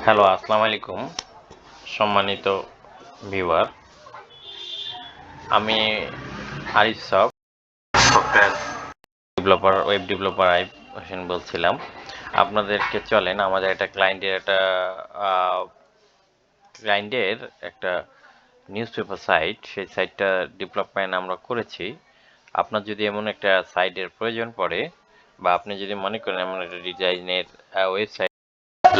Hello, আসসালামু আলাইকুম সম্মানিত ভিউয়ার। আমি Arif software developer, web developer Arif Hossain বলছিলাম। আপনাদেরকে চলেন আমাদের একটা ক্লায়েন্টের একটা নিউজ পেপার সাইট, সেই সাইটটা ডেভেলপমেন্ট আমরা করেছি। আপনার যদি এমন একটা সাইটের প্রয়োজন পড়ে বা আপনি যদি মনে করেন এমন একটা ডিজাইনের ওয়েবসাইট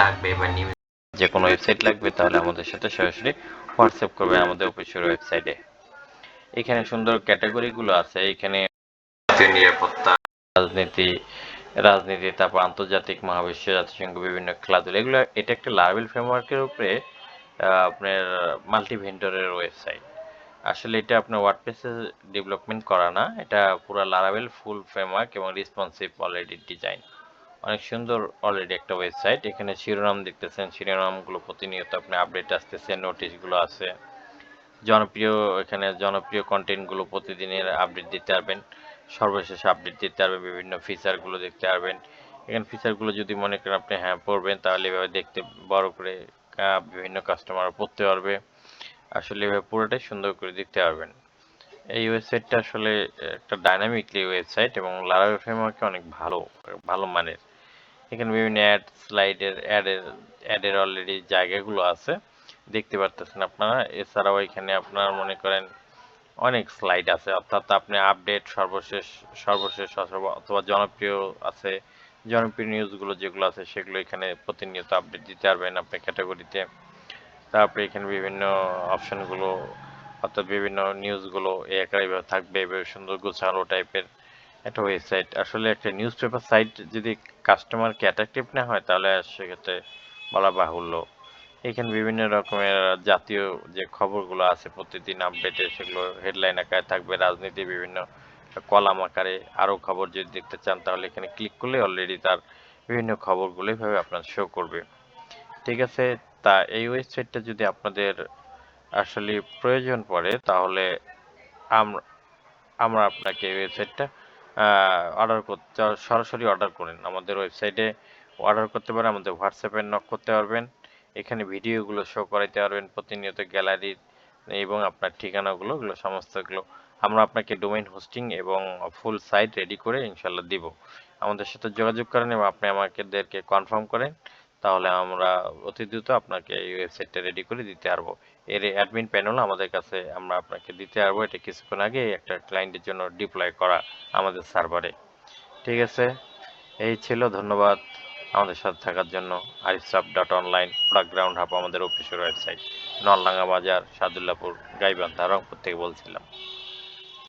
লাগবে বা নিউজ যে কোনো ওয়েবসাইট লাগবে, তাহলে আমাদের সাথে সরাসরি হোয়াটসঅ্যাপ করবেন আমাদের অফিসিয়াল ওয়েবসাইটে। এখানে সুন্দর ক্যাটাগরিগুলো আছে। এখানে নিরাপত্তা, রাজনীতি রাজনীতি তারপর আন্তর্জাতিক, মহাবিশ্ব, জাতিসংঘ, বিভিন্ন খেলাধুলা, এগুলো এটা একটা লারাভেল ফ্রেমওয়ার্কের উপরে আপনার মাল্টি ভেন্ডরের ওয়েবসাইট। আসলে এটা আপনার ওয়ার্ডপ্রেসে ডেভেলপমেন্ট করা না, এটা পুরো লারাভেল ফুল ফ্রেমওয়ার্ক এবং রেসপন্সিভ অলরেডি ডিজাইন। অনেক সুন্দর অলরেডি একটা ওয়েবসাইট। এখানে শিরোনাম দেখতেছেন, শিরোনামগুলো প্রতিনিয়ত আপনি আপডেট আসতেছে, নোটিশগুলো আছে। জনপ্রিয় কন্টেন্টগুলো প্রতিদিনের আপডেট দিতে পারবেন, সর্বশেষ আপডেট দিতে পারবেন, বিভিন্ন ফিচারগুলো দেখতে পারবেন। এখানে ফিচারগুলো যদি মনে করেন আপনি হ্যাঁ পড়বেন, তাহলে এভাবে দেখতে বড় করে বিভিন্ন কাস্টমার পড়তে পারবে। আসলে এভাবে পুরোটাই সুন্দর করে দেখতে পারবেন। এই ওয়েবসাইটটা আসলে একটা ডাইনামিকলি ওয়েবসাইট এবং লারাভেল ফ্রেমওয়ার্কে অনেক ভালো ভালো মানের। এখানে বিভিন্ন অ্যাডের অলরেডি জায়গাগুলো আছে, দেখতে পারতেছেন আপনারা। এছাড়াও এখানে আপনার মনে করেন অনেক স্লাইড আছে, অর্থাৎ আপনি আপডেট, সর্বশেষ অথবা জনপ্রিয় আছে, জনপ্রিয় নিউজগুলো যেগুলো আছে সেগুলো এখানে প্রতিনিয়ত আপডেট দিতে পারবেন আপনি ক্যাটাগরিতে। তারপরে এখানে বিভিন্ন অপশনগুলো, অর্থাৎ বিভিন্ন নিউজগুলো এই একাইভাবে থাকবে, এভাবে সুন্দর গোছানো টাইপের একটা ওয়েবসাইট। আসলে একটা নিউজ পেপার সাইট যদি কাস্টমারকে অ্যাট্রাকটিভ না হয়, তাহলে সেক্ষেত্রে বলা বাহুল্য। এখানে বিভিন্ন রকমের জাতীয় যে খবরগুলো আছে প্রতিদিন আপডেটে, সেগুলো হেডলাইন আকারে থাকবে। রাজনীতি বিভিন্ন কলাম আকারে আরও খবর যদি দেখতে চান, তাহলে এখানে ক্লিক করলে অলরেডি তার বিভিন্ন খবরগুলো এইভাবে আপনার শো করবে। ঠিক আছে, তা এই ওয়েবসাইটটা যদি আপনাদের আসলে প্রয়োজন পড়ে, তাহলে আমরা আমরা আপনাকে এই ওয়েবসাইটটা অর্ডার করতে, সরাসরি অর্ডার করেন আমাদের ওয়েবসাইটে অর্ডার করতে পারেন, আমাদের হোয়াটসঅ্যাপে নক করতে পারবেন। এখানে ভিডিওগুলো শো করাইতে পারবেন প্রতিনিয়ত, গ্যালারির এবং আপনার ঠিকানাগুলো, এগুলো সমস্তগুলো আমরা আপনাকে ডোমেইন হোস্টিং এবং ফুল সাইট রেডি করে ইনশাল্লাহ দিব। আমাদের সাথে যোগাযোগ করেন এবং আপনি আমাদেরকে কনফার্ম করেন, তাহলে আমরা অতি দ্রুত আপনাকে এই ওয়েবসাইটটা রেডি করে দিতে পারবো। এর অ্যাডমিন প্যানেল আমাদের কাছে আমরা আপনাকে দিতে পারবো। এটা কিছুক্ষণ আগে একটা ক্লায়েন্টের জন্য ডিপ্লয় করা আমাদের সার্ভারে। ঠিক আছে, এই ছিল। ধন্যবাদ আমাদের সাথে থাকার জন্য। arifsab.online প্রোডাক্ট গ্রাউন্ড হাব আমাদের অফিসিয়াল ওয়েবসাইট। নলডাঙ্গা বাজার, সাদুল্লাপুর, গাইবান্ধা, রংপুর থেকে বলছিলাম।